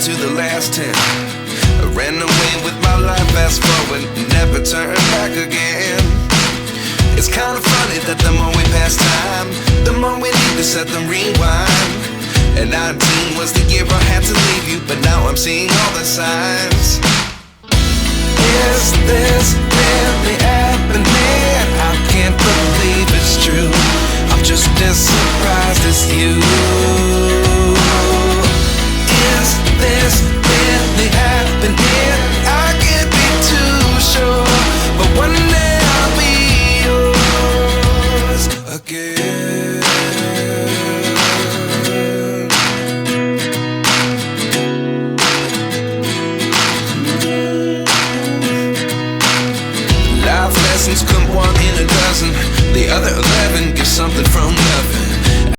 to the last 10. I ran away with my life, fast forward, never turn back again. It's kind of funny that the more we pass time, the more we need to set them rewind. And 19 was the year I had to leave you, but now I'm seeing all the signs. Is this really happening? I can't believe it's true. I'm just as surprised as you. Is this really happening? I can't be too sure, but one day I'll be yours again. Life lessons come one in a dozen. The other